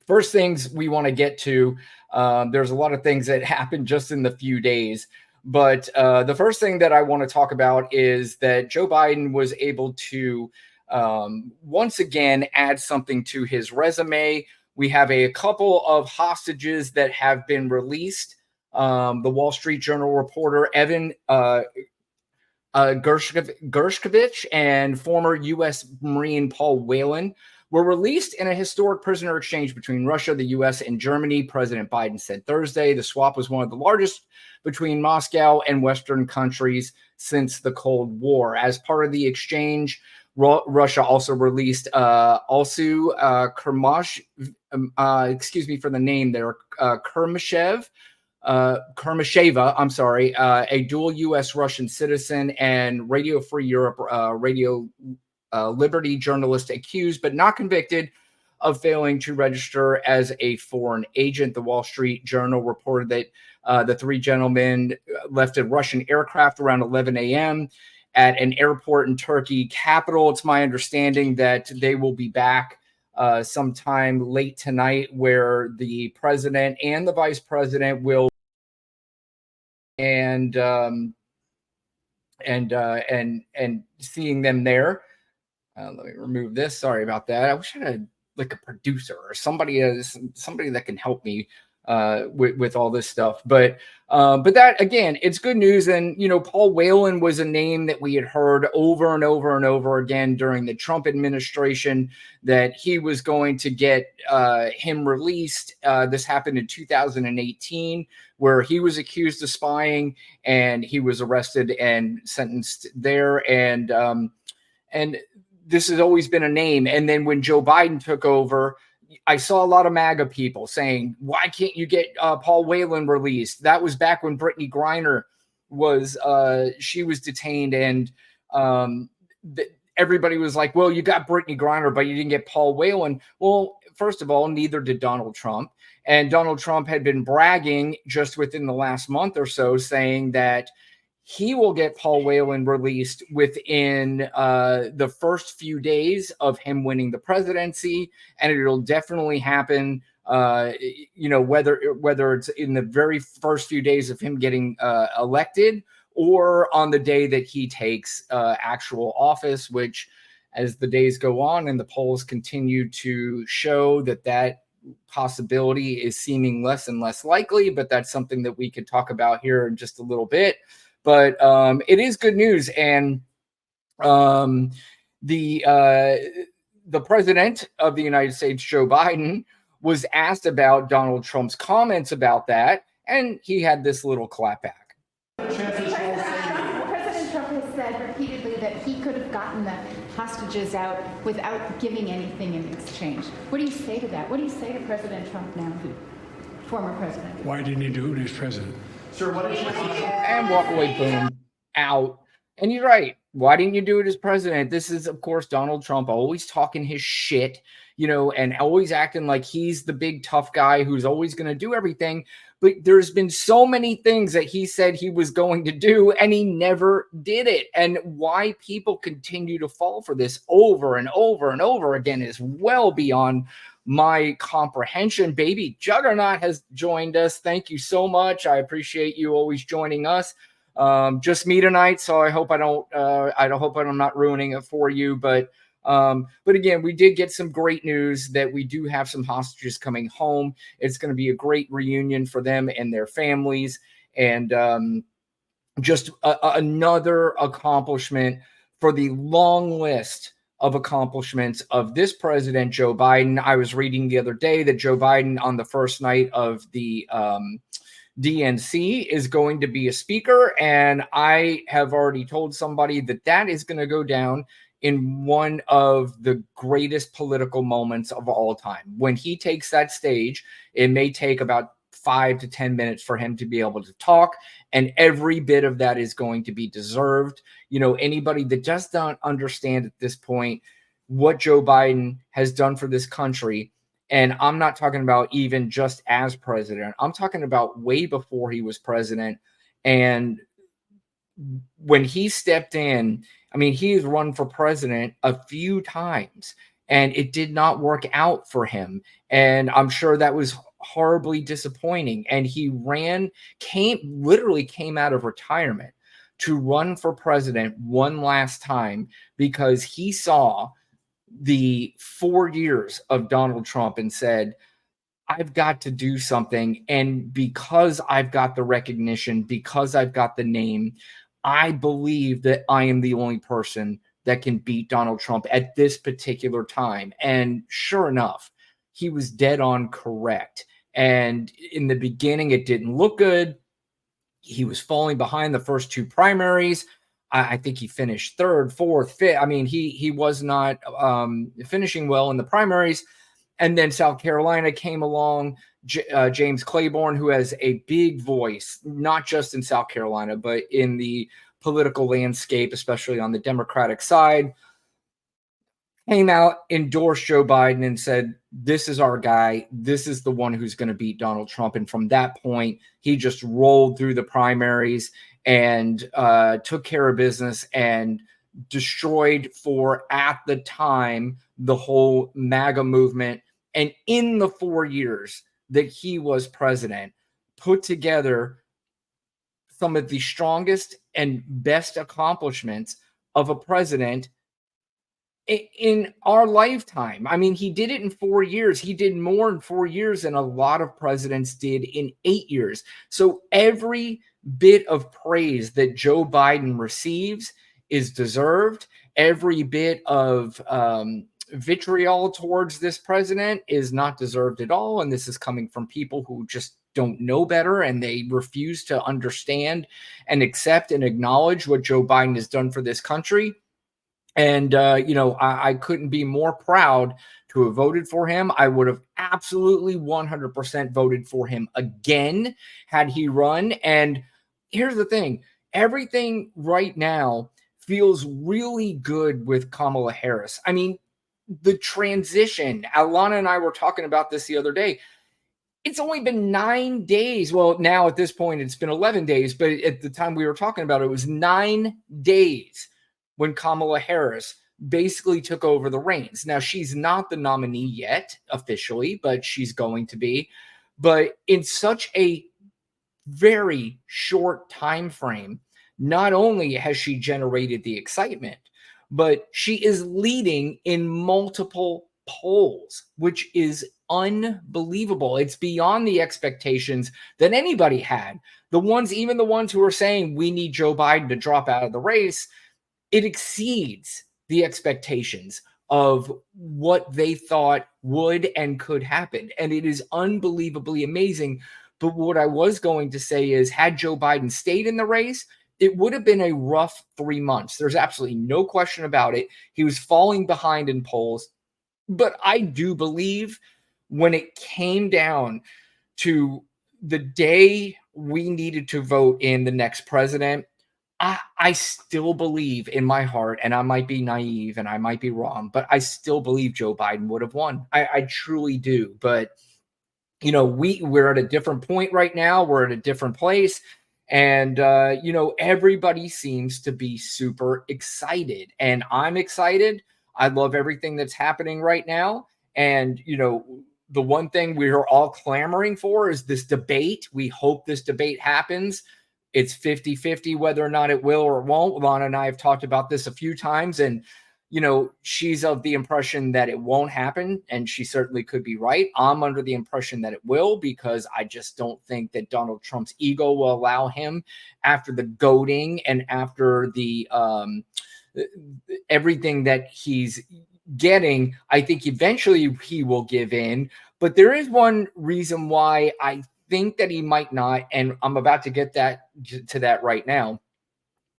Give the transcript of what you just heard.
First things we want to get to, there's a lot of things that happened just in the few days. But the first thing that I want to talk about is that Joe Biden was able to once again add something to his resume. We have a couple of hostages that have been released. The Wall Street Journal reporter Evan Gershkovich and former U.S. Marine Paul Whelan were released in a historic prisoner exchange between Russia, the U.S., and Germany. President Biden said Thursday the swap was one of the largest between Moscow and Western countries since the Cold War. As part of the exchange, Russia also released Alsu excuse me for the name there, Kermasheva, I'm sorry, a dual U.S. Russian citizen and Radio Free Europe Radio Liberty journalist accused but not convicted of failing to register as a foreign agent. The Wall Street Journal reported that the three gentlemen left a Russian aircraft around 11 a.m. at an airport in Turkey capital. It's my understanding that they will be back sometime late tonight, where the president and the vice president will and seeing them there. Let me remove this. Sorry about that. I wish I had like a producer or somebody that can help me with all this stuff. But that, again, it's good news. And, Paul Whelan was a name that we had heard over and over and over again during the Trump administration, that he was going to get him released. This happened in 2018, where he was accused of spying and he was arrested and sentenced there. And this has always been a name. And then when Joe Biden took over, I saw a lot of MAGA people saying, why can't you get Paul Whelan released? That was back when Brittany Griner was detained, and everybody was like, well, you got Brittany Griner, but you didn't get Paul Whelan. Well, first of all, neither did Donald Trump. And Donald Trump had been bragging just within the last month or so, saying that he will get Paul Whelan released within the first few days of him winning the presidency, and it'll definitely happen. Whether it's in the very first few days of him getting elected, or on the day that he takes actual office, which, as the days go on and the polls continue to show that possibility is seeming less and less likely. But that's something that we could talk about here in just a little bit. But it is good news. And the president of the United States, Joe Biden, was asked about Donald Trump's comments about that, and he had this little clapback. President Trump has said repeatedly that he could have gotten the hostages out without giving anything in exchange. What do you say to that? What do you say to President Trump now, former president? Why didn't he do it as president? Sir, what is your and walk away, boom, out. And you're right. Why didn't you do it as president? This is, of course, Donald Trump always talking his shit, and always acting like he's the big tough guy who's always going to do everything. But there's been so many things that he said he was going to do, and he never did it. And why people continue to fall for this over and over and over again is well beyond my comprehension. Baby Juggernaut has joined us. Thank you so much. I appreciate you always joining us. Just me tonight, so I hope I'm not ruining it for you. But again, we did get some great news that we do have some hostages coming home. It's going to be a great reunion for them and their families, and just another accomplishment for the long list of accomplishments of this president, Joe Biden. I was reading the other day that Joe Biden, on the first night of the DNC, is going to be a speaker, and I have already told somebody that is going to go down in one of the greatest political moments of all time. When he takes that stage, it may take about 5 to 10 minutes for him to be able to talk, and every bit of that is going to be deserved. Anybody that does not understand at this point what Joe Biden has done for this country, and I'm not talking about even just as president, I'm talking about way before he was president. And when he stepped in, I mean, he has run for president a few times, and it did not work out for him. And I'm sure that was horribly disappointing. And he literally came out of retirement to run for president one last time because he saw the 4 years of Donald Trump and said, I've got to do something. And because I've got the recognition, because I've got the name, I believe that I am the only person that can beat Donald Trump at this particular time. And sure enough, he was dead on correct. And in the beginning, it didn't look good. He was falling behind the first two primaries. I think he finished third, fourth, fifth. I mean, he was not finishing well in the primaries. And then South Carolina came along. James Claiborne, who has a big voice, not just in South Carolina, but in the political landscape, especially on the Democratic side, came out, endorsed Joe Biden, and said, this is our guy. This is the one who's going to beat Donald Trump. And from that point, he just rolled through the primaries and took care of business and destroyed, for at the time, the whole MAGA movement. And in the 4 years that he was president, put together some of the strongest and best accomplishments of a president in our lifetime. I mean, he did it in 4 years. He did more in 4 years than a lot of presidents did in 8 years. So every bit of praise that Joe Biden receives is deserved. Every bit of vitriol towards this president is not deserved at all. And this is coming from people who just don't know better, and they refuse to understand and accept and acknowledge what Joe Biden has done for this country. And, I couldn't be more proud to have voted for him. I would have absolutely 100% voted for him again had he run. And here's the thing. Everything right now feels really good with Kamala Harris. I mean, the transition, Alana and I were talking about this the other day. It's only been 9 days. Well, now at this point, it's been 11 days. But at the time we were talking about it, it was 9 days when Kamala Harris basically took over the reins. Now, she's not the nominee yet officially, but she's going to be. But in such a very short time frame, not only has she generated the excitement, but she is leading in multiple polls, which is unbelievable. It's beyond the expectations that anybody had. Even the ones who are saying we need Joe Biden to drop out of the race, it exceeds the expectations of what they thought would and could happen. And it is unbelievably amazing. But what I was going to say is, had Joe Biden stayed in the race, it would have been a rough 3 months. There's absolutely no question about it. He was falling behind in polls. But I do believe when it came down to the day we needed to vote in the next president, I still believe in my heart, and I might be naive and I might be wrong, but I still believe Joe Biden would have won. I truly do. But, we're at a different point right now. We're at a different place. And, everybody seems to be super excited. And I'm excited. I love everything that's happening right now. And, the one thing we are all clamoring for is this debate. We hope this debate happens. It's 50-50 whether or not it will or it won't. Lana and I have talked about this a few times, and, she's of the impression that it won't happen, and she certainly could be right. I'm under the impression that it will, because I just don't think that Donald Trump's ego will allow him, after the goading and after the everything that he's getting. I think eventually he will give in. But there is one reason why I think that he might not, and I'm about to get to that right now.